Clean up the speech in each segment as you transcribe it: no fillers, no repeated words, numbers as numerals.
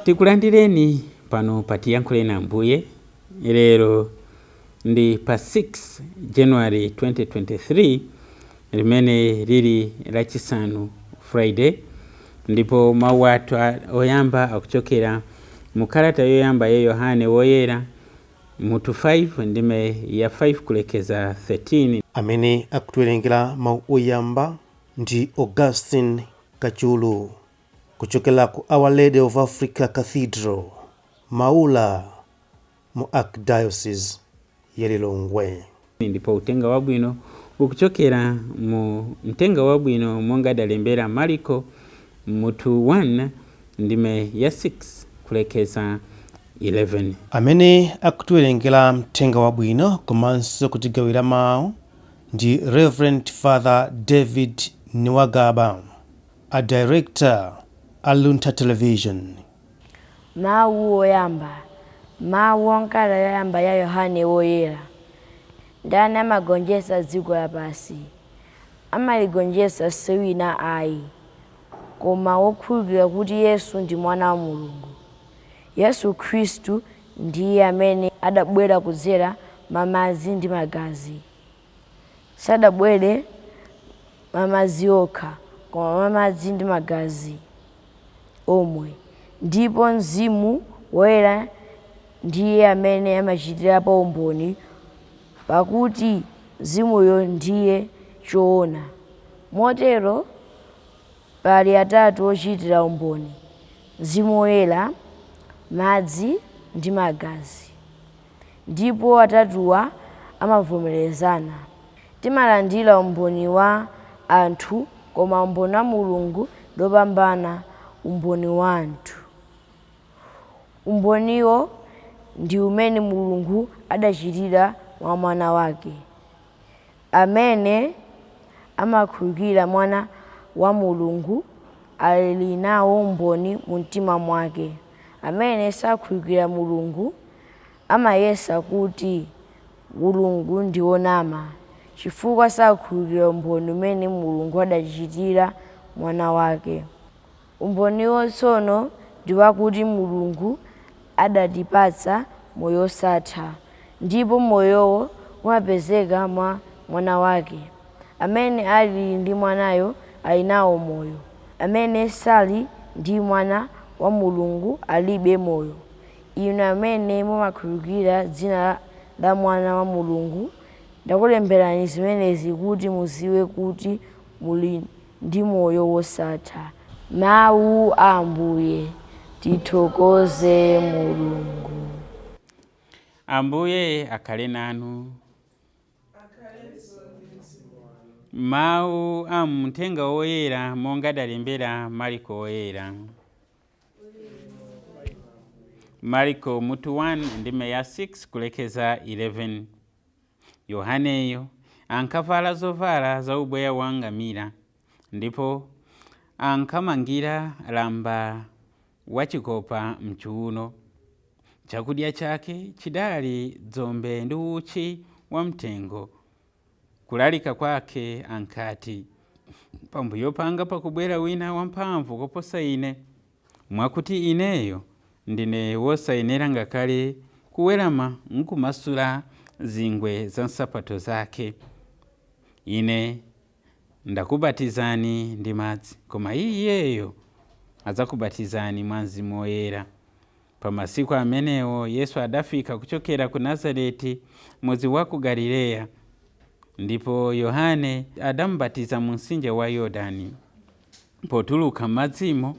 Tikulandireni pano patiyankhule na Ambuye. Lero ndi pa 6 January 2023 limene lili Lachisanu Friday, ndipo mawu athu oyamba akuchokera mu kalata yoyamba ya Yohane woyera mutu 5 ndime ya 5 kulekeza 13. Amene akutiwerengera mawu oyamba ndi Augustine Kachulu kuchokera ku Our Lady of Africa Cathedral, Maula, mu Archdiocese ya Lilongwe. Ndipo utenga wabwino ukuchokera mu mtenga wabwino monga adalembera Marko mutu 1 ndime ya 6 kulekeza 11. Amene akutiwerengera mtenga wabwino komanso kutigawira mawu ndi Reverend Father David Niwagaba, a director Alunta Television. Mawu oyamba. Mawu onkala yoyamba ya Yohane woyera. Ndani amagonjesa dziko lapansi, amaligonjesa sewina ayi, koma wokhulupirira kuti Yesu ndi mwana wa Mulungu. Yesu Khristu ndiye amene adabwera kudzera mamazi ndi magazi. Sadabwere mamazi okha, koma mamazi ndi magazi omwe. Ndipo Mzimu woyera ndiye amene amachitirapo umboni, pakuti Mzimuyo ndiye choona. Motero pali atatu ochitira umboni: Mzimu woyera, madzi ndi magazi. Ndipo atatuwa amavomerezana. Timalandira umboni wa anthu, koma umboni wa Mulungu ndopambana umboni wa anthu. Umboniwo ndi umene Mulungu adachitira mwa mwana wake. Amene amakhulupirira mwana wa Mulungu ali nawo umboni mu mtima mwake. Amene sakhulupirira Mulungu amayesa kuti Mulungu ndi wonama, chifukwa sakhulupirira umboni umene Mulungu adachitira mwana wake. Umboniwo tsono ndi wakuti Mulungu adatipatsa moyo osatha, ndipo moyowo umapezeka mwa mwana wake. Amene ali ndi mwanayo ali nawo moyo. Amene sali ndi mwana wa Mulungu alibe moyo. Inu amene mumakhulupirira dzina la mwana wa Mulungu, ndakulemberani zimenezi kuti muziwe kuti muli ndi moyo wosatha. Mawu a Ambuye. Tithokoze Mulungu. Ambuye akhale nanu. Mawu a mtenga woyera monga adalembera Marko woyera. Marko mutu 1 ndime ya 6 kulekeza 11. Yohaneyo ankavala zovala za ubweya wa ngamira, ndipo ankamangira lamba wachikopa mchiuno. Chakudya chake chidali dzombe ndi uchi wa mtengo. Kulalika kwake ankati, pambuyo panga pakubwera wina wamphamvu koposa ine, mwakuti ineyo ndine wosayenera ngakale kuwerama nkumasula zingwe za nsapato zake. Ine ndakubatizani ndi madzi, koma iyeyo adzakubatizani mwa Mzimu woyera. Pa masiku amenewo Yesu adafika kuchokera ku Nazareti, mudzi wa ku Galileya, ndipo Yohane adamubatiza mu mtsinje wa Yordani. Potuluka m'madzimo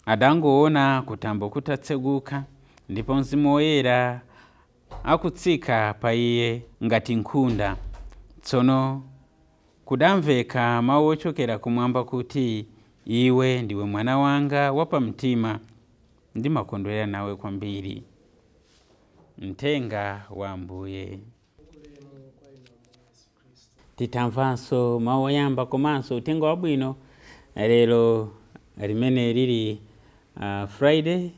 adangoona kutambo kutatseguka, ndipo Mzimu woyera akutsika pa iye ngati nkhunda. Tsono kudamveka mawu ochokera kumwamba kuti, iwe ndiwe mwana wanga wapamtima, ndimakondwera nawe kwambiri. Mtenga wa Ambuye. Titamvanso mawu oyamba komanso utenga wabwino lero limene lili Friday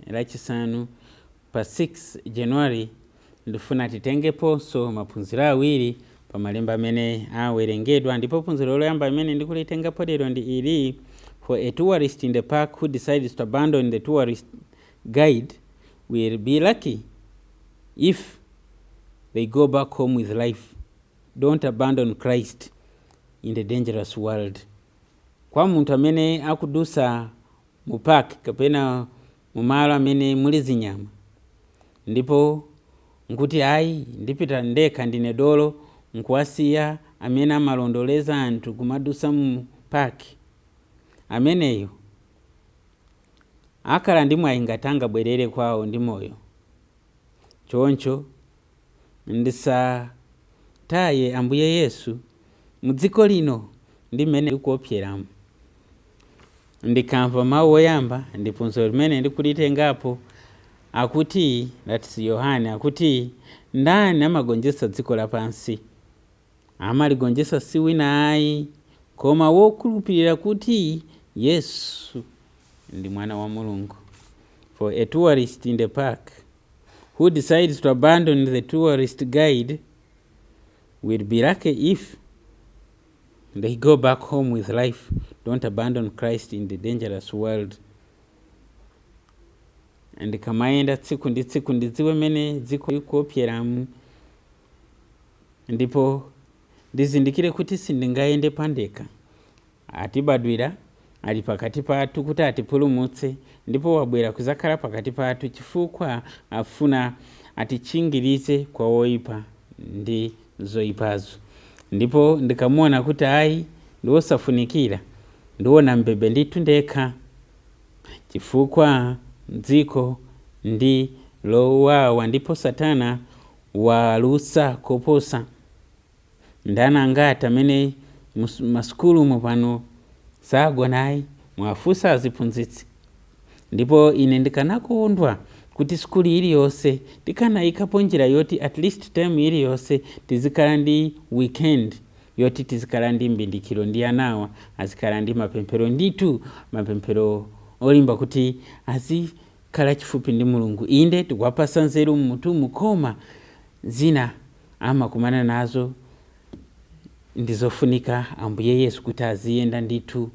Lachisanu pa 6 January. Ndifuna titengeponso maphunziro awiri pa malemba amene awerengedwa, ndipo phunziro loyamba amene ndikulitengapo lero ndi ili for a tourist in the park who decides to abandon the tourist guide will be lucky if they go back home with life. Don't abandon Christ in the dangerous world. Kwa muntu amene akudusa mu park kapena mu malo amene muli zinyama, ndipo nkuti ayi ndipita ndekha ndine dolo nkuwasiya amene amalondoleza anthu kumadusa mu park, ameneyo akhala ndi mwayi ngati angabwerere kwawo ndi moyo. Choncho ndisataye Ambuye Yesu mu dziko lino ndi mmene ndikuopseramu. Ndikamva mawu oyamba ndiphunziro limene ndikulitengapo akuti, latisi Yohane akuti, ndani amagonjetsa dziko lapansi? Amaligonjetsa si wina ayi koma wokhulupirira kuti Yesu ndi mwana wa Mulungu. For a tourist in the park who decides to abandon the tourist guide will be lucky if they go back home with life. Don't abandon Christ in the dangerous world. And kamaenda tsiku ndi tsiku ndidziwe mene dziko likuopseramu, ndipo ndizindikire kuti sindingaende pandekha. Atibadwira ali pakati pathu kuti atipulumutse, ndipo wabwera kuzakhala pakati pathu chifukwa afuna atichingirize kwa oyipa ndi zoyipazo. Ndipo ndikamuona kuti ayi ndiwosafunikira, ndiwona mbebe ndithu ndekha, chifukwa dziko ndi lowawa ndipo Satana walusa koposa. Ndana ngati amene masukulu mupano sagonayi mwafusa aziphunzitsi, ndipo ine ndikanakondwa kuti skulu iliyonse tikanayikapo njira yoti at least term iliyonse tizikhala ndi weekend yoti tizikhala ndi mbindikiro ndi anawa azikhala ndi mapemphero, nditu mapemphero olimba kuti azikhala chifupi ndi Mulungu. Inde tikuwapasa nzeru mmutu mukoma zina amakumana nazo ndizofunika Ambuye Yesu kuti aziyenda nditu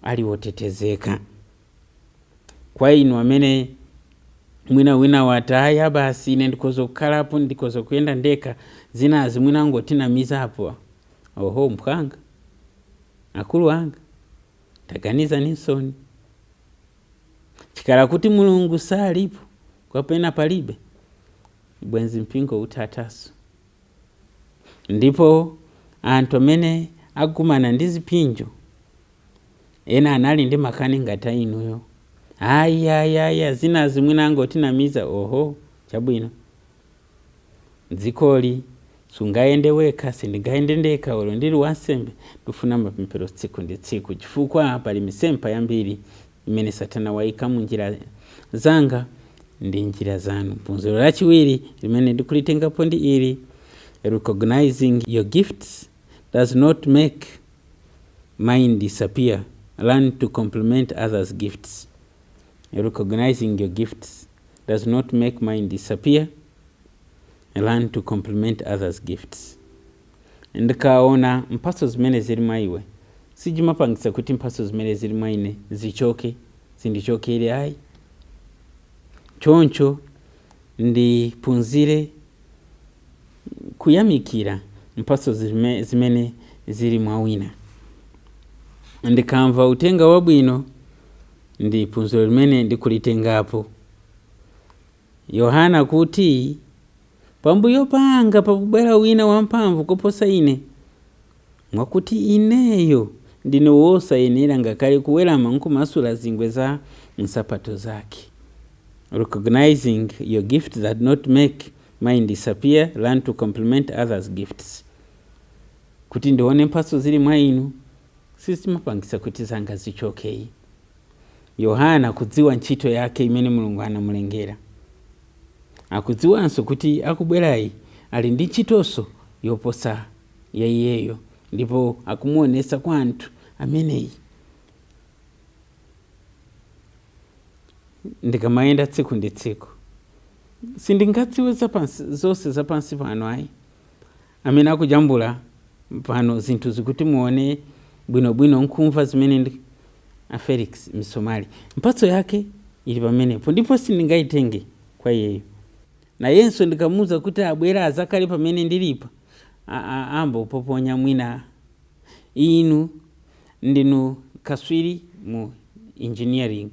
ali wotetezeka. Kwa inu amene wina wataya basi ine ndikozo kukhalapo ndikozo kuyenda ndekha, zina azimwina ngotinamizapo. Oho mphanga akulu anga taganiza nisoni, chikala kuti Mulungu salipo kwapena palibe bwenzi mpingo utataso. Ndipo anthu amene agumana ndi zipinjo ena anali ndi makani ngata inuyo, aya zina zimwina ngotinamiza. Oho chabwino, dzikoli sungaende wekha, sindingaende ndekha, olo ndili wansembe ndifuna mapemphero tsiku ndi tsiku, chifukwa pali misempa yambiri imene Satana waika munjira zanga ndi njira zanu. Phunziro lachiwiri limene ndikulitengapo ndi ili: recognizing your gifts does not make mine disappear. Learn to complement others' gifts. Recognizing your gifts does not make mine disappear. Learn to complement others' gifts. Ndikaona mpaso zimene zili maiwe, sijimapangisa kuti mpaso zimene zili mwaine zichoke, sindichokere ayi. Choncho ndiphunzire kuyamikira mpaso zimene zili mwawina. Ndikamva utenga wabwino ndi phunziro limene ndikulitengapo. Yohana kuti, pambuyo panga pakubwera wina wamphamvu koposa ine, mwakuti ineyo ndine wosayenera ngakhale kuwerama nkumasula zingwe za nsapato zake. Recognizing your gift that not make mine disappear. Learn to complement others' gifts. Kuti ndione mpaso zili mwa inu, sisimapangisa kuti zanga zichokei. Yohana kudziwa ntchito yake imene Mulungu anamulengera, akudziwanso kuti akubwerayi ali ndi ntchitonso yoposa ya iyeyo, ndipo akumuonesa kwa anthu ameneyi. Ndikamayenda tsiku ndi tsiku, sindingadziwe zonse zapansi pano ayi. Amene akujambula pano zinthu zikuti muone bwinobwino nkumva zimene a Felix Msomali. Mphatso yake ili pamenepo ndipo sindingaitenge kwa yeyo. Na yenso ndikamuza kuti abwera azakale pamene ndilipa. Ambo poponya mwina inu ndinu kaswiri mu engineering.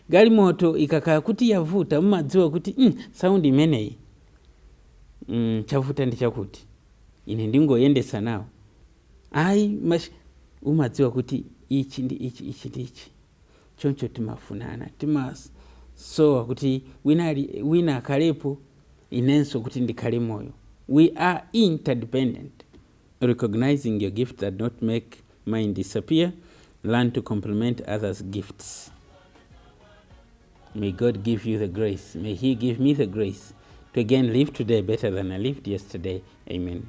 Galimoto ikakaya kuti yavuta mumadziwa kuti sound imeneyi chavuta ndi chakuti. Ine ndingoyendesa nawo. Umadziwa kuti ichi ndi ichi. Choncho timafunana, timasowa kuti wina akalepo inenso kuti ndikhale moyo. We are interdependent. Recognizing your gift does not make mine disappear. Learn to complement others' gifts. May God give you the grace. May He give me the grace to again live today better than I lived yesterday. Amen.